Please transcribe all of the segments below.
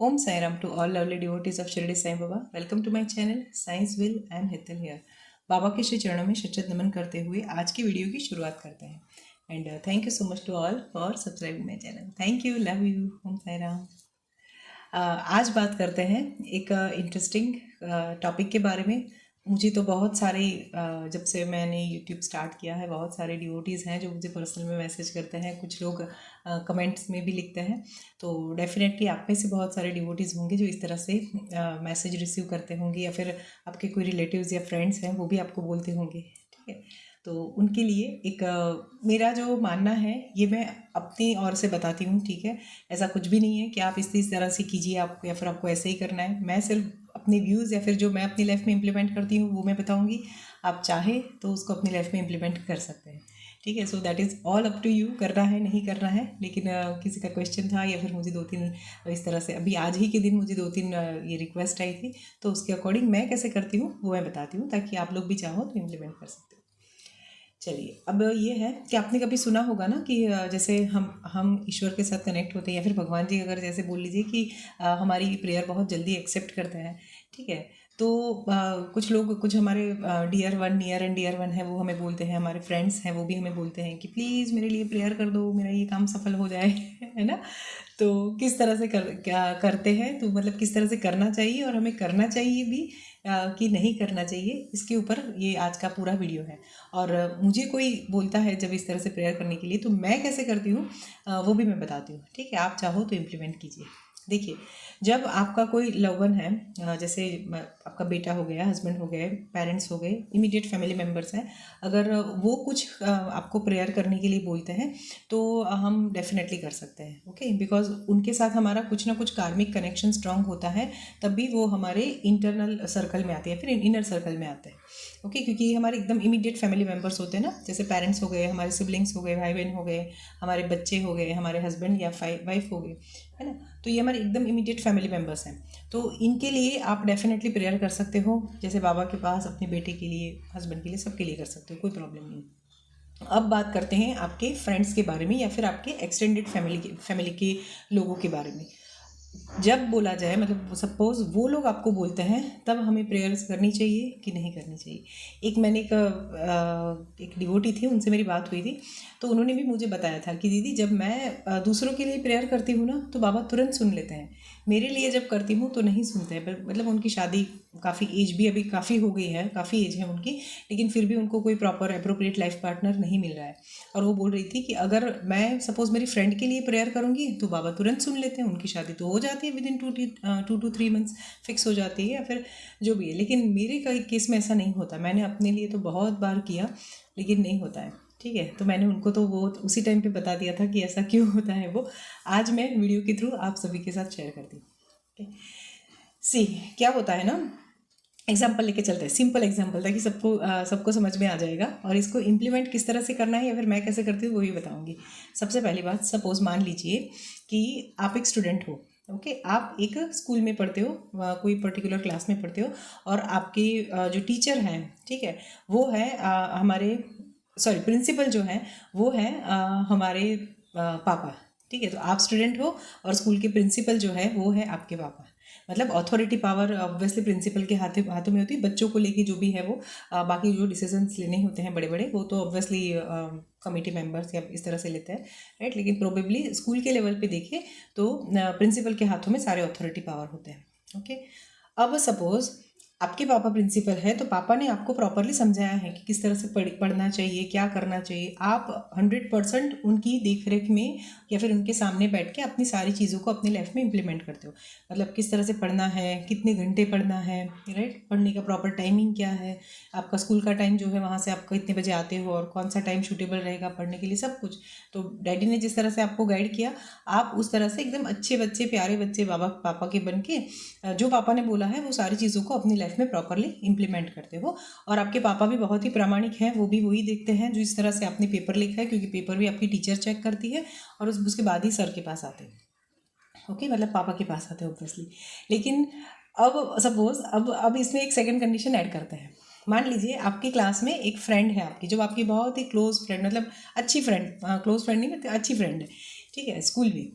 Om Sairam to all lovely devotees of Shirdi Sai Baba. Welcome to my channel Science Will and Hital here. बाबा के श्री चरणों में शतशत नमन करते हुए आज की वीडियो की शुरुआत करते हैं and thank you so much to all for subscribing my channel. Thank you, love you. Om Sairam. आज बात करते हैं एक इंटरेस्टिंग टॉपिक के बारे में. मुझे तो बहुत सारे जब से मैंने यूट्यूब स्टार्ट किया है बहुत सारे डिवोटीज़ हैं जो मुझे पर्सनल में मैसेज करते हैं, कुछ लोग कमेंट्स में भी लिखते हैं. तो डेफिनेटली आप में से बहुत सारे डिवोटीज़ होंगे जो इस तरह से मैसेज रिसीव करते होंगे, या फिर आपके कोई रिलेटिव्स या फ्रेंड्स हैं वो भी आपको बोलते होंगे. ठीक है, तो उनके लिए एक मेरा जो मानना है ये मैं अपनी ओर से बताती हूँ. ठीक है, ऐसा कुछ भी नहीं है कि आप इस तरह से कीजिए आप, या फिर आपको ऐसे ही करना है. मैं सिर्फ अपने व्यूज़ या फिर जो मैं अपनी लाइफ में इम्प्लीमेंट करती हूँ वो मैं बताऊँगी. आप चाहे तो उसको अपनी लाइफ में इम्प्लीमेंट कर सकते हैं. ठीक है, so that is all up to you, करना है नहीं करना है. लेकिन किसी का क्वेश्चन था या फिर मुझे 2-3 इस तरह से अभी आज ही के दिन मुझे 2-3 ये रिक्वेस्ट आई थी, तो उसके अकॉर्डिंग मैं कैसे करती हूँ वो मैं बताती हूँ ताकि आप लोग भी चाहो तो इम्प्लीमेंट कर सकते हो. चलिए, अब ये है कि आपने कभी सुना होगा ना कि जैसे हम ईश्वर के साथ कनेक्ट होते हैं, या फिर भगवान जी अगर जैसे बोल लीजिए कि हमारी प्रेयर बहुत जल्दी एक्सेप्ट करते हैं. ठीक है, तो कुछ लोग, कुछ हमारे dear one, near and dear one है, वो हमें बोलते हैं, हमारे फ्रेंड्स हैं वो भी हमें बोलते हैं कि प्लीज़ मेरे लिए प्रेयर कर दो, मेरा ये काम सफल हो जाए. है ना. तो किस तरह से क्या करते हैं, तो मतलब किस तरह से करना चाहिए और हमें करना चाहिए भी कि नहीं करना चाहिए, इसके ऊपर ये आज का पूरा वीडियो है. और मुझे कोई बोलता है जब इस तरह से प्रेयर करने के लिए तो मैं कैसे करती हूँ वो भी मैं बताती हूँ. ठीक है, आप चाहो तो इम्प्लीमेंट कीजिए. देखिए, जब आपका कोई लवन है, जैसे आपका बेटा हो गया, हस्बैंड हो गए, पेरेंट्स हो गए, इमीडिएट फैमिली मेम्बर्स हैं, अगर वो कुछ आपको प्रेयर करने के लिए बोलते हैं तो हम डेफिनेटली कर सकते हैं. ओके, बिकॉज उनके साथ हमारा कुछ ना कुछ कार्मिक कनेक्शन स्ट्रांग होता है, तब भी वो हमारे इंटरनल सर्कल में आते हैं, फिर इनर सर्कल में आते हैं. ओके, क्योंकि ये हमारे एकदम इमीडिएट फैमिली मेम्बर्स होते हैं ना, जैसे पेरेंट्स हो गए, हमारे सिबलिंग्स हो गए, भाई बहन हो गए, हमारे बच्चे हो गए, हमारे हस्बैंड या वाइफ हो गए, है ना. तो ये हमारे एकदम इमीडिएट फैमिली मेम्बर्स हैं. तो इनके लिए आप डेफिनेटली प्रेयर कर सकते हो, जैसे बाबा के पास अपने बेटे के लिए, हस्बैंड के लिए, सबके लिए कर सकते हो, कोई प्रॉब्लम नहीं. अब बात करते हैं आपके फ्रेंड्स के बारे में या फिर आपके एक्सटेंडेड फैमिली के लोगों के बारे में. जब बोला जाए, मतलब सपोज वो लोग आपको बोलते हैं, तब हमें प्रेयर्स करनी चाहिए कि नहीं करनी चाहिए. मैंने एक डिवोटी थी, उनसे मेरी बात हुई थी, तो उन्होंने भी मुझे बताया था कि दीदी जब मैं दूसरों के लिए प्रेयर करती हूँ ना तो बाबा तुरंत सुन लेते हैं, मेरे लिए जब करती हूँ तो नहीं सुनते हैं. मतलब उनकी शादी काफ़ी एज भी अभी काफ़ी हो गई है, काफ़ी एज है उनकी, लेकिन फिर भी उनको कोई प्रॉपर अप्रोप्रिएट लाइफ पार्टनर नहीं मिल रहा है. और वो बोल रही थी कि अगर मैं सपोज़ मेरी फ्रेंड के लिए प्रेयर करूँगी तो बाबा तुरंत सुन लेते हैं, उनकी शादी तो हो जाती है, with in 2 to 3 months fix हो जाती है, या फिर जो भी है. लेकिन मेरे केस में ऐसा नहीं होता. मैंने अपने लिए तो बहुत बार किया लेकिन नहीं होता है. ठीक है, तो मैंने उनको तो वो उसी टाइम पे बता दिया था कि ऐसा क्यों होता है. वो आज मैं वीडियो के थ्रू आप सभी के साथ शेयर करती हूँ. सी क्या होता है ना, एग्जाम्पल लेके चलते हैं, सिंपल एग्जाम्पल ताकि सबको समझ में आ जाएगा, और इसको इम्प्लीमेंट किस तरह से करना है या फिर मैं कैसे करती हूँ वो भी बताऊँगी. सबसे पहली बात, सपोज मान लीजिए कि आप एक स्टूडेंट हो. ओके, आप एक स्कूल में पढ़ते हो, कोई पर्टिकुलर क्लास में पढ़ते हो, और आपके जो टीचर हैं, ठीक है, वो है हमारे प्रिंसिपल जो है वो है हमारे पापा. ठीक है, तो आप स्टूडेंट हो और स्कूल के प्रिंसिपल जो है वो है आपके पापा. मतलब अथॉरिटी पावर ऑब्वियसली प्रिंसिपल के हाथों में होती है. बच्चों को लेके जो भी है वो बाकी जो डिसीजंस लेने होते हैं बड़े बड़े, वो तो ऑब्वियसली कमेटी मेंबर्स या इस तरह से लेते हैं, राइट. लेकिन प्रोबेबली स्कूल के लेवल पे देखें तो प्रिंसिपल के हाथों में सारे अथॉरिटी पावर होते हैं. ओके, अब सपोज आपके पापा प्रिंसिपल है, तो पापा ने आपको प्रॉपरली समझाया है कि किस तरह से पढ़ना चाहिए, क्या करना चाहिए. आप 100% उनकी देख रेख में या फिर उनके सामने बैठ के अपनी सारी चीज़ों को अपनी लाइफ में इम्प्लीमेंट करते हो. मतलब किस तरह से पढ़ना है, कितने घंटे पढ़ना है, राइट, पढ़ने का प्रॉपर टाइमिंग क्या है, आपका स्कूल का टाइम जो है वहाँ से आप कितने बजे आते हो और कौन सा टाइम सूटेबल रहेगा पढ़ने के लिए, सब कुछ. तो डैडी ने जिस तरह से आपको गाइड किया, आप उस तरह से एकदम अच्छे बच्चे, प्यारे बच्चे, पापा के बन के जो पापा ने बोला है वो सारी चीज़ों को अपनी लाइफ में प्रॉपरली इम्प्लीमेंट करते हो. और आपके पापा भी बहुत ही प्रामाणिक हैं, वो भी वही देखते हैं जो इस तरह से आपने पेपर लिखा है, क्योंकि पेपर भी आपकी टीचर चेक करती है और उसके बाद ही सर के पास आते हैं. ओके, मतलब पापा के पास आते हैं ऑब्वियसली. लेकिन अब सपोज अब इसमें एक सेकंड कंडीशन ऐड करते हैं. मान लीजिए आपकी क्लास में एक फ्रेंड है आपकी, जो आपकी बहुत ही क्लोज फ्रेंड, मतलब अच्छी फ्रेंड, क्लोज फ्रेंड नहीं मतलब अच्छी फ्रेंड है, ठीक है, स्कूल में.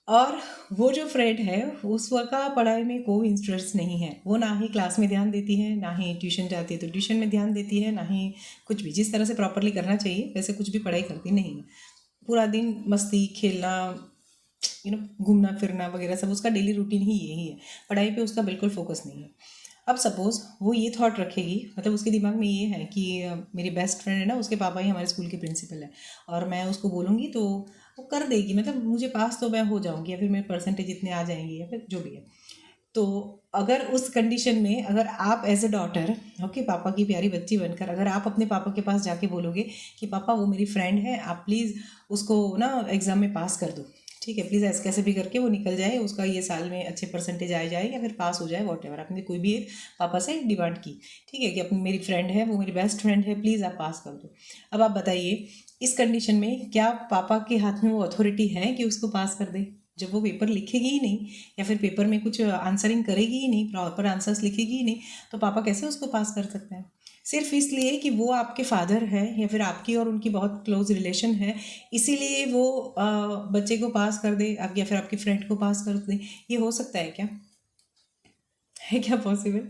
और वो जो फ्रेंड है उसका पढ़ाई में कोई इंटरेस्ट नहीं है, वो ना ही क्लास में ध्यान देती है, ना ही ट्यूशन जाती है तो ट्यूशन में ध्यान देती है, ना ही कुछ भी जिस तरह से प्रॉपरली करना चाहिए वैसे कुछ भी पढ़ाई करती नहीं है। पूरा दिन मस्ती खेलना, घूमना फिरना वगैरह सब उसका डेली रूटीन ही यही है। पढ़ाई पे उसका बिल्कुल फोकस नहीं है। अब सपोज़ वो ये थॉट रखेगी, मतलब उसके दिमाग में ये है कि मेरी बेस्ट फ्रेंड है ना, उसके पापा ही हमारे स्कूल के प्रिंसिपल है और मैं उसको बोलूँगी तो वो कर देगी, मतलब मुझे पास तो मैं हो जाऊँगी या फिर मेरे परसेंटेज इतने आ जाएंगे या फिर जो भी है। तो अगर उस कंडीशन में अगर आप एज ए डॉटर, ओके, पापा की प्यारी बच्ची बनकर अगर आप अपने पापा के पास जाके बोलोगे कि पापा वो मेरी फ्रेंड है, आप प्लीज़ उसको ना एग्ज़ाम में पास कर दो, ठीक है, प्लीज़ ऐसे कैसे भी करके वो निकल जाए, उसका ये साल में अच्छे परसेंटेज आ जाए या फिर पास हो जाए, वॉट एवर आपने कोई भी एक पापा से डिमांड की, ठीक है, कि अपनी मेरी फ्रेंड है, वो मेरी बेस्ट फ्रेंड है, प्लीज़ आप पास कर दो। अब आप बताइए इस कंडीशन में क्या पापा के हाथ में वो अथॉरिटी है कि उसको पास कर दे? जब वो पेपर लिखेगी ही नहीं या फिर पेपर में कुछ आंसरिंग करेगी ही नहीं, प्रॉपर आंसर्स लिखेगी ही नहीं, तो पापा कैसे उसको पास कर सकते हैं? सिर्फ इसलिए कि वो आपके फादर है या फिर आपकी और उनकी बहुत क्लोज रिलेशन है, इसीलिए वो बच्चे को पास कर दे आप या फिर आपकी फ्रेंड को पास कर दे। ये हो सकता है क्या? है क्या पॉसिबल?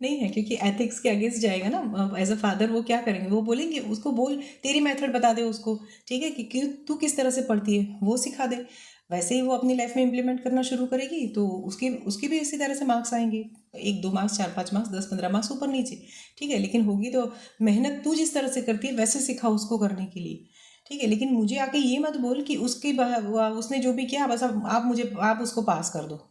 नहीं है, क्योंकि एथिक्स के अगेंस्ट जाएगा ना। एज अ फादर वो क्या करेंगे, वो बोलेंगे उसको बोल, तेरी मेथड बता दे उसको, ठीक है, कि तू किस तरह से पढ़ती है वो सिखा दे। वैसे ही वो अपनी लाइफ में इम्प्लीमेंट करना शुरू करेगी तो उसके उसके भी इसी तरह से मार्क्स आएंगे, 1-2 मार्क्स, 4-5 मार्क्स, 10-15 मार्क्स ऊपर नीचे, ठीक है, लेकिन होगी तो मेहनत तू जिस तरह से करती है वैसे सिखा उसको करने के लिए, ठीक है, लेकिन मुझे आके ये मत बोल कि उसने जो भी किया बस आप आप उसको पास कर दो,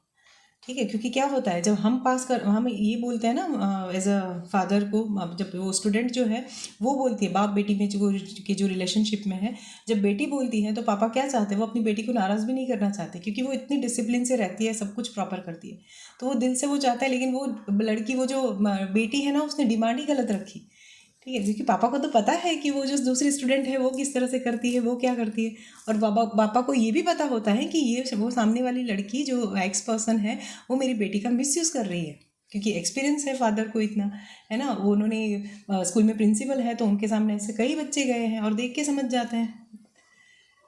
ठीक है, क्योंकि क्या होता है जब हम ये बोलते हैं ना एज अ फादर को, जब वो स्टूडेंट जो है वो बोलती है, बाप बेटी में जो रिलेशनशिप में है, जब बेटी बोलती है तो पापा क्या चाहते हैं, वो अपनी बेटी को नाराज़ भी नहीं करना चाहते क्योंकि वो इतनी डिसिप्लिन से रहती है, सब कुछ प्रॉपर करती है, तो वो दिल से वो चाहता है, लेकिन वो लड़की, वो जो बेटी है ना, उसने डिमांड ही गलत रखी, ठीक है, क्योंकि पापा को तो पता है कि वो जो दूसरी स्टूडेंट है वो किस तरह से करती है, वो क्या करती है, और पापा को ये भी पता होता है कि ये वो सामने वाली लड़की जो एक्स पर्सन है वो मेरी बेटी का मिसयूज़ कर रही है, क्योंकि एक्सपीरियंस है फादर को इतना, है ना, वो उन्होंने स्कूल में प्रिंसिपल है तो उनके सामने ऐसे कई बच्चे गए हैं और देख के समझ जाते हैं,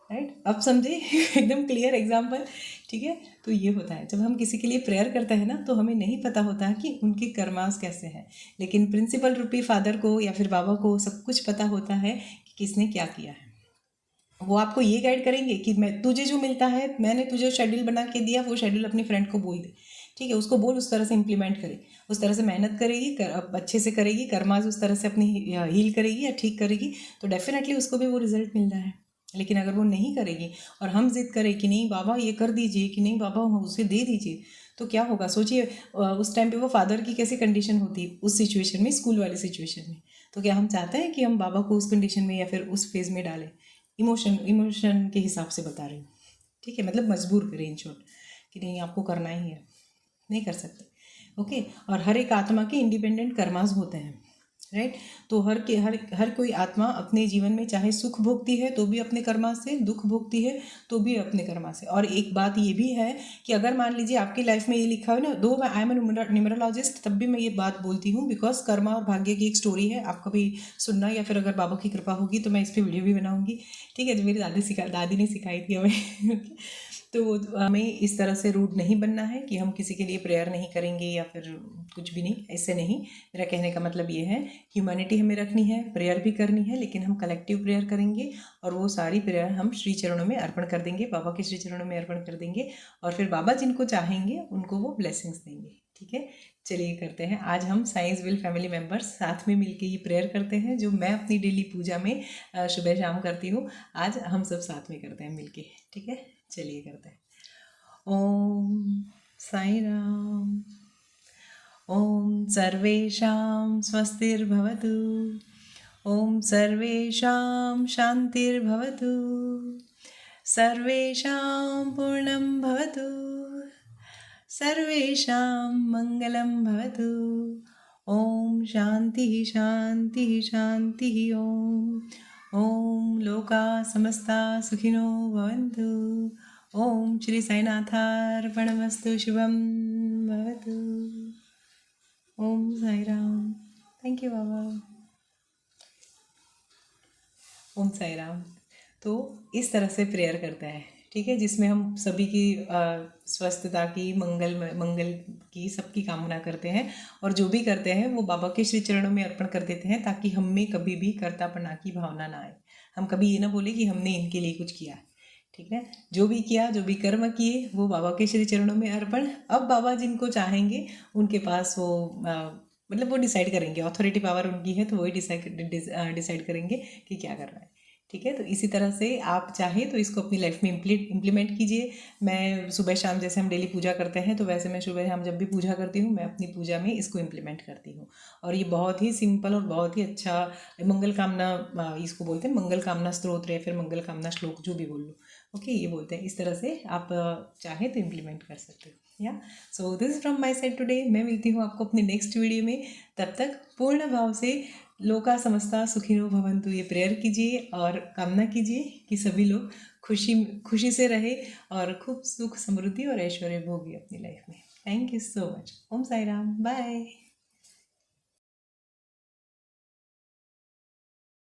राइट, अब समझे एकदम क्लियर एग्जाम्पल, ठीक है। तो ये होता है जब हम किसी के लिए प्रेयर करते हैं ना, तो हमें नहीं पता होता है कि उनके कर्मास कैसे हैं, लेकिन प्रिंसिपल रूपी फादर को या फिर बाबा को सब कुछ पता होता है कि किसने क्या किया है। वो आपको ये गाइड करेंगे कि मैं तुझे जो मिलता है, मैंने तुझे शेड्यूल बना के दिया, वो शेड्यूल अपनी फ्रेंड को बोल दे, ठीक है, उसको बोल उस तरह से इम्प्लीमेंट करे, उस तरह से मेहनत करेगी, अच्छे से करेगी, कर्माज उस तरह से अपनी हील करेगी या ठीक करेगी, तो डेफिनेटली उसको भी वो रिजल्ट मिल रहा है। लेकिन अगर वो नहीं करेगी और हम जिद करें कि नहीं बाबा ये कर दीजिए, कि नहीं बाबा उसे दे दीजिए, तो क्या होगा सोचिए, उस टाइम पे वो फादर की कैसी कंडीशन होती उस सिचुएशन में, स्कूल वाली सिचुएशन में। तो क्या हम चाहते हैं कि हम बाबा को उस कंडीशन में या फिर उस फेज़ में डालें? इमोशन के हिसाब से बता रही हूँ, ठीक है, मतलब मजबूर करें इन शॉर्ट कि नहीं आपको करना ही है, नहीं कर सकते, ओके। और हर एक आत्मा के इंडिपेंडेंट कर्मास होते हैं, राइट। तो हर कोई आत्मा अपने जीवन में चाहे सुख भोगती है तो भी अपने कर्मा से, दुख भोगती है तो भी अपने कर्मा से। और एक बात ये भी है कि अगर मान लीजिए आपकी लाइफ में ये लिखा हो ना, दो आई एम न्यूमरोलॉजिस्ट, तब भी मैं ये बात बोलती हूँ, बिकॉज कर्मा और भाग्य की एक स्टोरी है, आप कभी सुनना, या फिर अगर बाबा की कृपा होगी तो मैं इस पर वीडियो भी बनाऊंगी, ठीक है, जो मेरी दादी ने सिखाई थी हमें तो हमें इस तरह से रूड नहीं बनना है कि हम किसी के लिए प्रेयर नहीं करेंगे या फिर कुछ भी नहीं, ऐसे नहीं। मेरा कहने का मतलब ये है, ह्यूमैनिटी हमें रखनी है, प्रेयर भी करनी है, लेकिन हम कलेक्टिव प्रेयर करेंगे और वो सारी प्रेयर हम श्री चरणों में अर्पण कर देंगे, बाबा के श्री चरणों में अर्पण कर देंगे, और फिर बाबा जिनको चाहेंगे उनको वो ब्लेसिंग्स देंगे, ठीक है। चलिए करते हैं, आज हम साइंस विल फैमिली मेम्बर्स साथ में मिलके ये प्रेयर करते हैं जो मैं अपनी डेली पूजा में सुबह शाम करती हूँ, आज हम सब साथ में करते हैं मिलके, ठीक है। चलिए करते हैं। ओम साई राम। ओम सर्वेषां स्वस्तिर्भवतु। ओम सर्वेषां शान्तिर्भवतु। सर्वेषां पूर्णं भवतु। सर्वेषां मङ्गलं भवतु। ओम शांति शांति शांति। ओम ओम लोका समस्ता सुखिनो भवन्तु। ओम श्री साईनाथार्पणमस्तु। शुभम भवतु। ओम साई राम। थैंक यू बाबा। ओम साई राम। तो इस तरह से प्रेयर करता है, ठीक है, जिसमें हम सभी की स्वस्थता की, मंगल की, सबकी कामना करते हैं और जो भी करते हैं वो बाबा के श्री चरणों में अर्पण कर देते हैं, ताकि हम में कभी भी कर्तापना की भावना ना आए। हम कभी ये ना बोले कि हमने इनके लिए कुछ किया है। ठीक है, जो भी किया, जो भी कर्म किए, वो बाबा के श्री चरणों में अर्पण। अब बाबा जिनको चाहेंगे उनके पास वो मतलब वो डिसाइड करेंगे, अथॉरिटी पावर उनकी है, तो वही डिसाइड करेंगे कि क्या करना है। ठीक है, तो इसी तरह से आप चाहे तो इसको अपनी लाइफ में इम्प्लीमेंट कीजिए। मैं सुबह शाम, जैसे हम डेली पूजा करते हैं, तो वैसे मैं सुबह शाम जब भी पूजा करती हूँ, मैं अपनी पूजा में इसको इम्प्लीमेंट करती हूँ। और ये बहुत ही सिंपल और बहुत ही अच्छा मंगल कामना, इसको बोलते हैं मंगल कामना स्तोत्र या फिर मंगल कामना श्लोक, जो भी बोल लो। ओके, ये बोलते हैं। इस तरह से आप चाहे तो इम्प्लीमेंट कर सकते हो। या so this is from my side today. मैं मिलती हूँ आपको अपने नेक्स्ट वीडियो में। तब तक पूर्ण भाव से लोका समस्ता सुखिनो भवन्तु ये प्रेयर कीजिए और कामना कीजिए कि सभी लोग खुशी से रहे और खूब सुख समृद्धि और ऐश्वर्य भोगी अपनी लाइफ में। Thank you so much. Om Sai Ram. Bye.